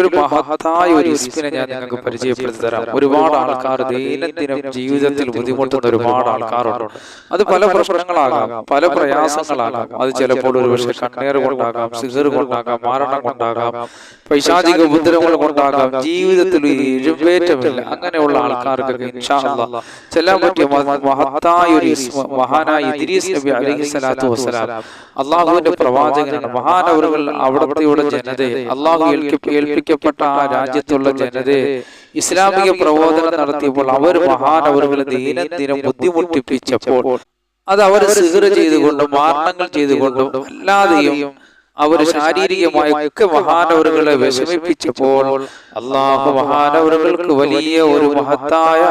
ഒരു മഹത്തായ ഒരു ഇസ്മിനെ ഞാൻ നിങ്ങൾക്ക് പരിചയപ്പെടുത്തി തരാം. ഒരുപാട് ആൾക്കാർ ദൈനംദിനം ജീവിതത്തിൽ ബുദ്ധിമുട്ടുന്ന ഒരുപാട് ആൾക്കാരുണ്ട്. അത് പല പ്രശ്നങ്ങളാകാം, പല പ്രയാസങ്ങളാകാം. അത് ചിലപ്പോൾ ഒരു പക്ഷേ കണ്ണേറ് കൊണ്ടാകാം, സിഹർ കൊണ്ടാകാം, മാരണം കൊണ്ടാകാം, പൈശാചിക ഉപദ്രവങ്ങൾ കൊണ്ടാകാം. ജീവിതത്തിൽ ഒരു ഇരുവേറ്റമില്ല. അങ്ങനെയുള്ള ആൾക്കാർക്കൊക്കെ ഇൻഷാ അല്ലാഹ് ചെല്ലാൻ പറ്റിയ മഹത്തായ ഒരു ഇസ്മ മഹാനായ ഇദ്രീസ് നബി അലൈഹിസ്സലാത്തു വസ്സലാം അള്ളാഹുവിന്റെ പ്രവാചകനാണ്. മഹാനവറുകൾ അവിടത്തെയുടെ ജനതയെ, അള്ളാഹു ഏൽപ്പിക്കപ്പെട്ട ആ രാജ്യത്തുള്ള ജനതയെ ഇസ്ലാമിക പ്രബോധനം നടത്തിയപ്പോൾ അവർ മഹാനവറുകളെ ദൈനംദിനം ബുദ്ധിമുട്ടിപ്പിച്ചപ്പോൾ അത് അവർ സിഹർ ചെയ്തുകൊണ്ടും മാരണങ്ങൾ ചെയ്തുകൊണ്ടും അല്ലാതെയും അവർ ശാരീരികമായി ഒക്കെ മഹാനവറുകളെ വിഷമിപ്പിച്ചപ്പോൾ അള്ളാഹു മഹാനവറുകൾക്ക് വലിയ ഒരു മഹത്തായ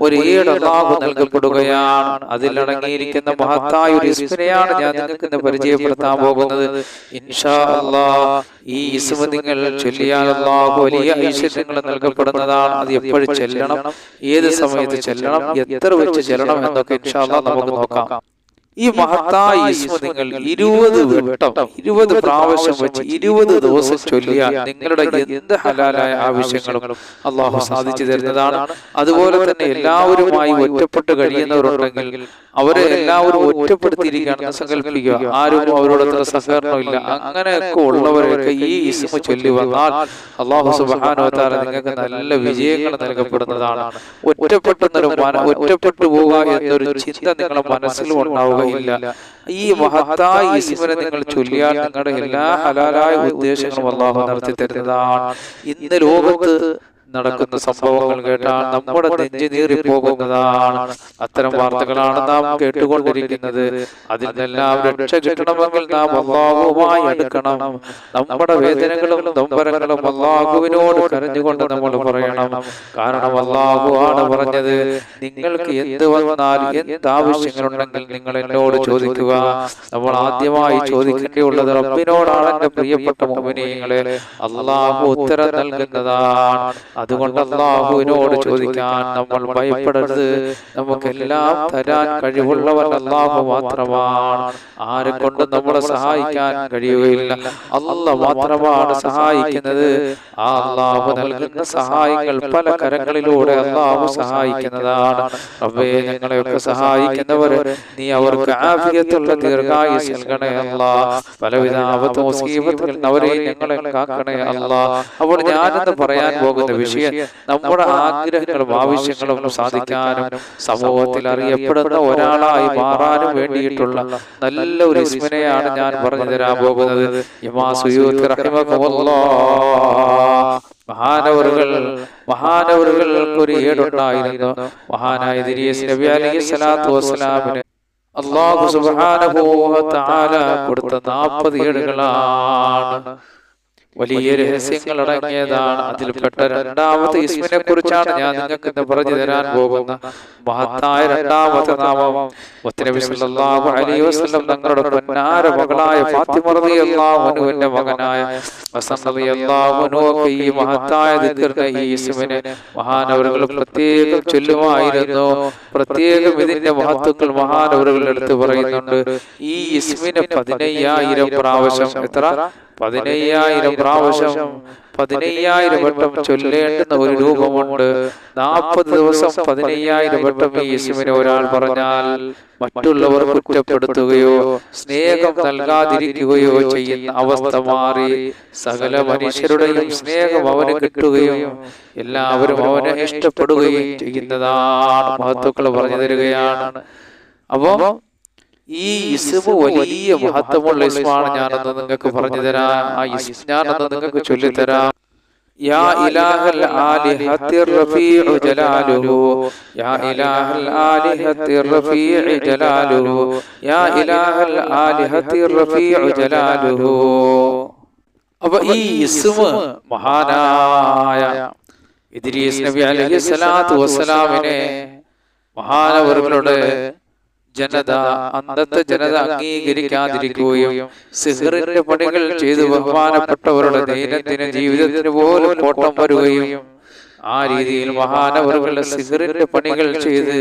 ഒരു ഈട് അള്ളാഹു നൽകപ്പെടുകയാണ്. അതിലടങ്ങിയിരിക്കുന്ന മഹത്തായ ഒരു ഇസ്മിനെയാണ് ഞാൻ നിങ്ങൾക്ക് ഇന്ന് പരിചയപ്പെടുത്താൻ പോകുന്നത്. ഇൻഷാ അല്ലാഹ് ഈ ഇസ്മ നിങ്ങൾ ചൊല്ലിയാൽ അള്ളാഹു വലിയ ഐശ്വര്യങ്ങൾ നൽകപ്പെടുന്നതാണ്. അത് എപ്പോഴും ചെല്ലണം, ഏത് സമയത്ത് ചെല്ലണം, എത്ര വെച്ച് ചെല്ലണം എന്നൊക്കെ ഇൻഷാ അല്ലാഹ് നമുക്ക് നോക്കാം. ഈ മഹത്തായ ഇസ്മ നിങ്ങൾ 20 വട്ടം 20 പ്രാവശ്യം വെച്ച് 20 ദിവസം ചൊല്ലിയാൽ നിങ്ങളുടെ എന്ത് ഹലാലായ ആവശ്യങ്ങളും അള്ളാഹു സാധിച്ചു തരുന്നതാണ്. അതുപോലെ തന്നെ എല്ലാവരുമായി ഒറ്റപ്പെട്ട് കഴിയുന്നവരുണ്ടെങ്കിൽ അവരെ എല്ലാവരും ഒറ്റപ്പെടുത്തിയിരിക്കുകയാണെന്ന് സങ്കല്പിക്കുക. ആരും അവരോട് അത്ര സഹകരണമില്ല. അങ്ങനെയൊക്കെ ഉള്ളവരൊക്കെ ഈ ഇസ്മ ചൊല്ലി വന്നാൽ അള്ളാഹു സുബ്ഹാനഹു വ തആല നിങ്ങൾക്ക് നല്ല വിജയങ്ങൾ നൽകപ്പെടുന്നതാണ്. ഒറ്റപ്പെട്ടു പോവുക എന്നൊരു ചിന്ത നിങ്ങളുടെ മനസ്സിലും ഉണ്ടാവുക ഇല്ല. ഈ മഹത്തായ ഇസ്മിനെ നിങ്ങൾ ചൊല്ലിയാൽ നിങ്ങളുടെ എല്ലാ ഹലാലായ ഉദ്ദേശങ്ങളും അല്ലാഹു നടത്തി തരുന്നതാണ്. ഇന്ന് ലോകത്ത് നടക്കുന്ന സംഭവങ്ങൾ കേട്ടാൽ നമ്മുടെ നെഞ്ചു നീറിപ്പോകുന്നതാണ്. അത്തരം വാർത്തകളാണ് നാം കേട്ടുകൊണ്ടിരിക്കുന്നത്. അതിൽ നിന്നെല്ലാം രക്ഷ കിട്ടണമെങ്കിൽ നാം അല്ലാഹുവുമായി അടുക്കണം. നമ്മുടെ വേദനകളും നൊമ്പരങ്ങളും അല്ലാഹുവിനോട് കരഞ്ഞുകൊണ്ട് നമ്മൾ പറയണം. കാരണം അല്ലാഹു ആണ് പറഞ്ഞത്, നിങ്ങൾക്ക് എന്ത് വന്നാൽ എന്ത് ആവശ്യങ്ങളുണ്ടെങ്കിൽ നിങ്ങൾ എന്നോട് ചോദിക്കുക. നമ്മൾ ആദ്യമായി ചോദിക്കേണ്ടിയുള്ളത് റബ്ബിനോടാണ്. എന്റെ പ്രിയപ്പെട്ട മുഅ്മിനീങ്ങളെ, അല്ലാഹു ഉത്തരം നൽകുന്നതാണ്. അതുകൊണ്ട് അല്ലാഹുവിനോട് ചോദിക്കാൻ നമ്മൾ ഭയപ്പെടരുത്. നമുക്കെല്ലാം തരാൻ കഴിവുള്ളവൻ അല്ലാഹു മാത്രമാണ്. ആരെ കൊണ്ട് നമ്മളെ സഹായിക്കാൻ കഴിയുകയില്ല. അല്ലാഹു മാത്രമാണ് സഹായിക്കുന്നത്. ആ അല്ലാഹു നൽകുന്ന സഹായങ്ങൾ പല കരങ്ങളിലൂടെ അല്ലാഹു സഹായിക്കുന്നതാണ്. റബ്ബേ, ഞങ്ങളെയൊക്കെ സഹായിക്കുന്നവർ നീ അവർക്ക് ആഫിയത്തുള്ള ദീർഘായുസ് നൽകണേ അല്ലാഹ്. പലവിധ ആപത്തും മുസീബത്തുകളിൽ അവരെ ഞങ്ങളെ കാക്കണേ അല്ലാഹ്. അപ്പോൾ ഞാനെന്ന് പറയാൻ പോകുന്ന വിഷയം നമ്മുടെ ആഗ്രഹങ്ങളും ആവശ്യങ്ങളും സാധിക്കാനും സമൂഹത്തിൽ അറിയപ്പെടുന്ന ഒരാളായി മാറാനും വേണ്ടിയിട്ടുള്ള നല്ല ഒരു ഇസ്മിനെയാണ് ഞാൻ പറഞ്ഞു തരാൻ പോകുന്നത്. ഇമാം സുയൂത്തി മഹാനവറുകൾക്ക് ഒരു ഏടുണ്ടായിരുന്നു. മഹാനായ ഇദ്രീസ് നബി അലൈഹിസ്സലാത്തു വസ്സലാമിന് അല്ലാഹു സുബ്ഹാനഹു വ തആല കൊടുത്ത 40 ഏടുകളാണ്. വലിയ രഹസ്യങ്ങൾ അടങ്ങിയതാണ്. അതിൽപ്പെട്ട രണ്ടാമത്തെ ഇസ്മിനെ കുറിച്ചാണ് ഞാൻ നിങ്ങൾക്ക് ഇന്ന് പറഞ്ഞു തരാൻ പോകുന്ന മഹത്തായ രണ്ടാമത്തെ നാമം. മുത്തനബി സല്ലല്ലാഹു അലൈഹി വസല്ലം തങ്ങളുടെ പൊന്നാര മകളായ ഫാത്തിമ റളിയല്ലാഹു അൻഹയുടെ മകനായ ഹസൻ റളിയല്ലാഹു അൻഹു ഈ മഹത്തായ ദിക്റിനെ, ഈ ഇസ്മിനെ മഹാനവറുകൾ പ്രത്യേകം ചൊല്ലുമായിരുന്നു. പ്രത്യേകം ഇതിന്റെ മഹത്വങ്ങൾ മഹാനവറുകൾ എടുത്തു പറയുന്നുണ്ട്. ഈ ഇസ്മിനെ 15,000 പ്രാവശ്യം, എത്ര? 15,000 പ്രാവശ്യം, 15,000 വട്ടം ചൊല്ലേണ്ടുന്ന ഒരു രൂപമുണ്ട്. 40 ദിവസം 15,000 വട്ടം ഈ ഇസ്മിനെ ഒരാൾ പറഞ്ഞാൽ മറ്റുള്ളവർ കുറ്റപ്പെടുത്തുകയോ സ്നേഹം നൽകാതിരിക്കുകയോ ചെയ്യുന്ന അവസ്ഥ മാറി സകല മനുഷ്യരുടെയും സ്നേഹം അവന് കിട്ടുകയും എല്ലാവരും അവനെ ഇഷ്ടപ്പെടുകയും ചെയ്യുന്നതാണ്. മഹത്തുക്കൾ പറഞ്ഞു തരികയാണ്. അപ്പോ ഈ ഇസ്മ വലിയ മഹത്വമുള്ള ഇസ്മാണ്. ഞാനെന്ന് നിങ്ങൾക്ക് പറഞ്ഞു തരാം. ആ ഇസ്മ ഞാനെന്ന് നിങ്ങൾക്ക് ചൊല്ലിത്തരാം. യാ ഇലാഹൽ ആലിഹത്തി റഫീഉ ജലാലുഹു, യാ ഇലാഹൽ ആലിഹത്തി റഫീഉ ജലാലുഹു, യാ ഇലാഹൽ ആലിഹത്തി റഫീഉ ജലാലുഹു. അപ്പൊ ഈ ഇസ്മ മഹാനായ ഇദ്രീസ് നബി അലൈഹിസ്സലാത്തു വസ്സലാമിനെ മഹാനവറുകളുടെ ജനത, അന്നത്തെ ജനത അംഗീകരിക്കാതിരിക്കുകയും സിഹറിന്റെ പണികൾ ചെയ്ത് ബഹുമാനപ്പെട്ടവരുടെ ദൈനംദിന ജീവിതത്തിന് പോലും കോട്ടം വരുകയും ആ രീതിയിൽ മഹാനവറുകളുടെ സിഹറിന്റെ പണികൾ ചെയ്ത്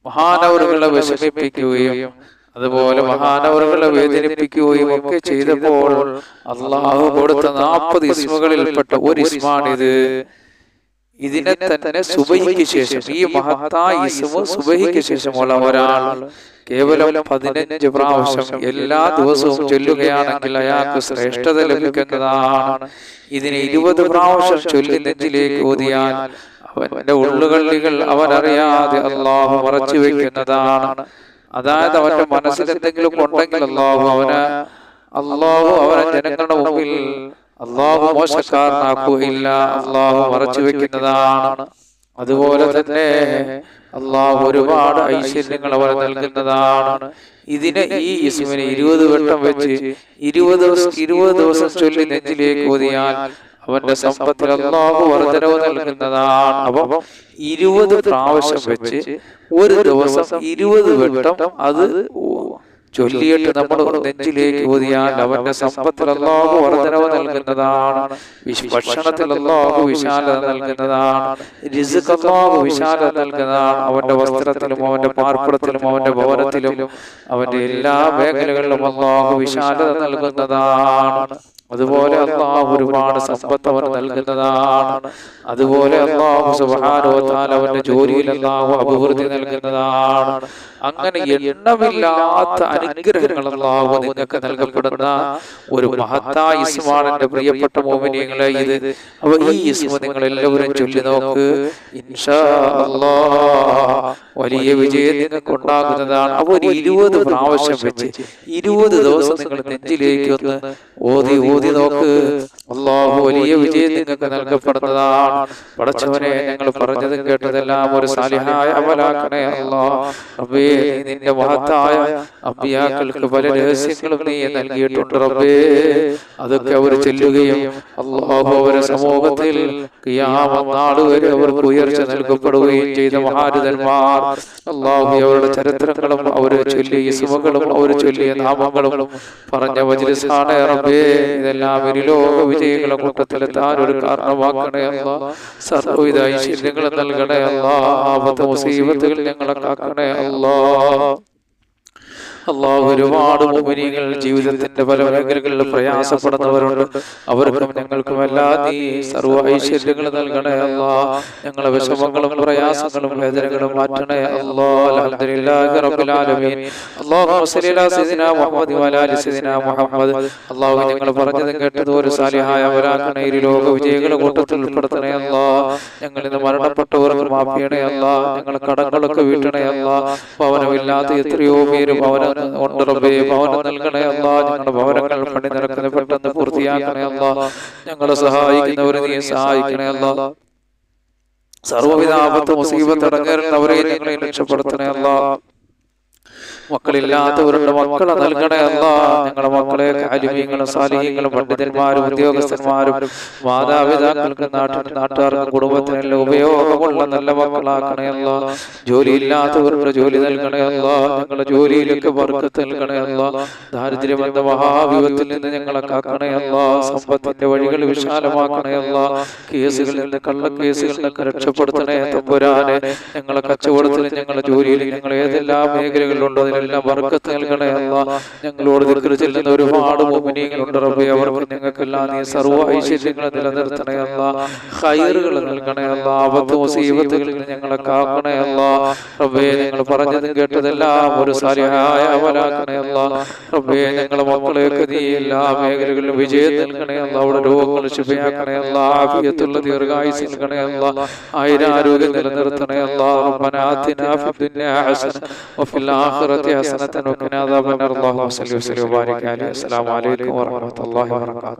മഹാനവറുകളെ വിഷമിപ്പിക്കുകയും അതുപോലെ മഹാനവറുകളെ വേദനിപ്പിക്കുകയും ഒക്കെ ചെയ്തപ്പോൾ അള്ളാഹു കൊടുത്ത 40 ഇസ്മുകളിൽപ്പെട്ട ഒരു ഇസ്മാണിത്. ഇതിനെ തന്നെ സുബഹിക്ക് ശേഷം, ഈ മഹത്തായ ഇസ്മു സുബഹിക്ക് ശേഷമുള്ള ഒരാൾ കേവലം 15 പ്രാവശ്യം എല്ലാ ദിവസവും ചൊല്ലുകയാണെങ്കിൽ അയാൾക്ക് ശ്രേഷ്ഠത ലഭിക്കുന്നതാണ്. ഇതിന് 20 പ്രാവശ്യം ചൊല്ലി നെഞ്ചിലേക്ക് ഓതിയാൽ അവന്റെ ഉള്ളുകളികൾ അവനറിയാതെ അള്ളാഹു മറച്ചു വെക്കുന്നതാണ്. അതായത് അവന്റെ മനസ്സിൽ എന്തെങ്കിലും ഉണ്ടെങ്കിൽ അള്ളാഹു അവനെ ജനങ്ങളുടെ മുമ്പിൽ അള്ളാഹു മോശക്കാരനാക്കുകയില്ല, അള്ളാഹു മറച്ചു വെക്കുന്നതാണ്. അതുപോലെ തന്നെ അള്ളാഹു ഒരുപാട് ഐശ്വര്യങ്ങൾ അവന് നൽകുന്നതാണ്. ഇതിനെ ഈ ഇസ്മിനെ 20 വട്ടം വെച്ച് 20 ദിവസം ചൊല്ലി നെഞ്ചിലേക്ക് ഓതിയാൽ അവന്റെ സമ്പത്തിൽ അള്ളാഹു വർദ്ധനവ് നൽകുന്നതാണ്. അപ്പം 20 പ്രാവശ്യം വെച്ച് ഒരു ദിവസം 20 വട്ടം അത് ചൊല്ലിയിട്ട് നമ്മൾ നെഞ്ചിലേക്ക് ഓതിയാൽ അവന്റെ സമ്പത്തിൽ അല്ലാഹു വർദ്ധനവ് നൽകുന്നതാണ്. ഭക്ഷണത്തിൽ അല്ലാഹു വിശാലത നൽകുന്നതാണ്. റിസ്ക് അല്ലാഹു വിശാലത നൽകുന്നതാണ്. അവന്റെ വസ്ത്രത്തിലും അവന്റെ പാർപ്പിടത്തിലും അവന്റെ ഭവനത്തിലും അവന്റെ എല്ലാ മേഖലകളിലും അല്ലാഹു വിശാലത നൽകുന്നതാണ്. അതുപോലെ അല്ലാഹു ഒരുപാട് സമ്പത്ത് അവന് നൽകുന്നതാണ്. അതുപോലെ അല്ലാഹു സുബ്ഹാനഹു വ തആല അവന്റെ ജോലിയിൽ അല്ലാഹു അഭിവൃദ്ധി നൽകുന്നതാണ്. അങ്ങനെ എണ്ണമില്ലാത്ത അനുഗ്രഹങ്ങൾ അല്ലാഹു നിങ്ങൾക്ക് നൽകപ്പെടുന്ന ഒരു മഹത്തായ ഇസ്മാണ് എൻ്റെ പ്രിയപ്പെട്ട മുഅ്മിനീങ്ങളെ ഇത്. അപ്പോൾ ഈ ഇസ്മ നിങ്ങൾ എല്ലാവരും ചൊല്ലി നോക്ക്, ഇൻഷാ അല്ലാഹ് വലിയ വിജയം നിങ്ങൾക്ക് ഉണ്ടാകുന്നതാണ്. അപ്പോൾ 20 പ്രാവശ്യം വെച്ച് 20 ദിവസം നിങ്ങൾ നെഞ്ചിലേക്ക് ഒന്ന് ഓതി നോക്ക്, അല്ലാഹു വലിയ വിജയം നിങ്ങൾക്ക് നൽകപ്പെടുന്നതാണ്. പടച്ചവനെ, ഞങ്ങൾ പറഞ്ഞതും കേട്ടതെല്ലാം ഒരു സാലിഹായ അമലാക്കണേ അല്ലാഹ്. റബ്ബേ, നിന്റെ മഹത്തായ അമ്പിയാക്കൾക്ക് പല രഹസ്യങ്ങളും നീ നൽകിയിട്ടുണ്ട് റബ്ബേ. അതൊക്കെ അവർ ചെല്ലുകയും അല്ലാഹു അവരുടെ സമൂഹത്തിൽ ഖിയാമത്ത് നാൾ വരെ അവർക്ക് ഉയർച്ച നൽകപ്പെടുകയും ചെയ്ത മഹാരഥന്മാർ, അല്ലാഹു അവരുടെ ചരിത്രങ്ങളും അവർ ചൊല്ലിയ ഇസ്മുകളും അവർ ചൊല്ലിയ നാമങ്ങളും പറഞ്ഞ മജ്‌ലിസാണ് റബ്ബേ. ഇതെല്ലാം ലോക വിജയികളെ കൂട്ടത്തിലെത്താൻ ഒരു കാരണമാക്കണേ അല്ലാഹ്. സർവ്വവിധ ഐശ്വര്യങ്ങളും നൽകണേ അല്ലാഹ്. ആപത്ത് മുസീബത്തുകൾ ഞങ്ങളെ കാക്കണേ അല്ലാഹ്. അല്ലാഹു ഒരുപാട് മുഅ്മിനീങ്ങൾ ജീവിതത്തിന്റെ പല മേഖലകളിൽ പ്രയാസപ്പെടുന്നവരുണ്ട്. അവർക്കും ഞങ്ങൾക്കും എല്ലാം നീ സർവ്വ ഐശ്വര്യങ്ങളും നൽകണേ അല്ലാഹ്. ഞങ്ങളുടെ വിഷമങ്ങളും പ്രയാസങ്ങളും വേദനകളും മാറ്റണേ അല്ലാഹ്. അൽഹംദുലില്ലാഹി റബ്ബിൽ ആലമീൻ. അല്ലാഹുമ്മ സ്വല്ലി അലാ സയ്യിദിനാ മുഹമ്മദ് വ അലാ ആലി സയ്യിദിനാ മുഹമ്മദ്. അല്ലാഹു ഞങ്ങൾ പറഞ്ഞതും കേട്ടതും ഒരു സാലിഹായ അമലാക്കണേ. ഈ ലോക വിജയികളുടെ കൂട്ടത്തിൽ ഉൾപ്പെടുത്തണേ അല്ലാഹ്. ഞങ്ങൾ ഇന്ന് മരണപ്പെട്ടവർക്ക് മാഫ് ചെയ്യണേ അല്ലാഹ്. ഞങ്ങളുടെ കടങ്ങളൊക്കെ വീട്ടണേ അല്ലാഹ്. ഭവനമില്ലാത്ത എത്രയോ പേര് ഭവനം ഉണ്ട് റബ്ബേ, ഭവനം നൽകണേ അല്ലാഹ്. ഞങ്ങളുടെ ഭവനങ്ങൾ പണി നടക്കുന്ന പെട്ടെന്ന് പൂർത്തിയാക്കണേ അല്ലാഹ്. ഞങ്ങളെ സഹായിക്കുന്നവരെ നീ സഹായിക്കണേ അല്ലാഹ്. സർവ്വവിധ ആപത്ത് മുസീബത്ത് ഇറങ്ങുന്നവരെ ഞങ്ങളെ രക്ഷപ്പെടുത്തണേ അല്ലാഹ്. മക്കളില്ലാത്തവരുടെ മക്കളെ നൽകണേ അല്ലാഹ്. ഞങ്ങളുടെ മക്കളെ ആലിമീങ്ങളും സാലിഹീങ്ങളും പണ്ഡിതന്മാരും ഉദ്യോഗസ്ഥന്മാരും മാതാപിതാക്കൾക്ക് നാട്ടുകാർക്കും കുടുംബത്തിനെല്ലാം ഉപയോഗമുള്ള നല്ല മക്കളാക്കണേ അല്ലാഹ്. ജോലിയില്ലാത്തവരുടെ ജോലി നൽകണേ അല്ലാഹ്. ഞങ്ങളുടെ ജോലിയിലേക്ക് ബർക്കത്ത് നൽകണേ അല്ലാഹ്. ദാരിദ്ര്യം എന്ന മഹാവിപത്തിൽ നിന്ന് ഞങ്ങളെ കാക്കണേ അല്ലാഹ്. സമ്പത്തിന്റെ വഴികൾ വിശാലമാക്കണേ അല്ലാഹ്. കേസുകളിൽ നിന്ന് കള്ളക്കേസുകളിൽ നിന്ന് രക്ഷപ്പെടുത്തണേ തമ്പുരാനെ. ഞങ്ങളെ കച്ചവടത്തിലും ഞങ്ങളുടെ ജോലിയിലും ഞങ്ങൾ ഏതെല്ലാം മേഖലകളിലുണ്ടോ എല്ലാം ബർക്കത്ത് നൽകണേ അല്ലാഹ്. ഞങ്ങളോട് ദിക്ർ ചെല്ലുന്ന ഒരുപാട് മുഅ്മിനീങ്ങളുണ്ട് റബ്ബേ. അവർക്ക് ഞങ്ങൾക്കെല്ലാം നീ സർവ്വ ഐശ്വര്യങ്ങളും നിലനിർത്തണേ അല്ലാഹ്. ഖൈറുകൾ നൽകണേ അല്ലാഹ്. ആപത്ത് മുസീബത്തുകളിൽ ഞങ്ങളെ കാക്കണേ അല്ലാഹ്. റബ്ബേ, ഞങ്ങൾ പറഞ്ഞതും കേട്ടതെല്ലാം ഒരു സാലിഹായ അമലാക്കണേ അല്ലാഹ്. റബ്ബേ, ഞങ്ങളുടെ മക്കളെയൊക്കെ നീ എല്ലാ മേഖലകളിലും വിജയം നൽകണേ അല്ലാഹ്. അവിടെ രോഗങ്ങൾ ശിഫയാക്കണേ അല്ലാഹ്. ആഫിയത്തുള്ള ദീർഘായുസ്സ് നൽകണേ അല്ലാഹ്. ആയുരാരോഗ്യം നിലനിർത്തണേ അല്ലാഹ്. റബ്ബനാ ആതിനാ ഫിദ്ദുനിയാ ഹസന വഫിൽ ആഖിറതി حسنة وقنا عذاب النار. اللهم صل وسلم وبارك عليه. السلام عليكم ورحمة الله وبركاته.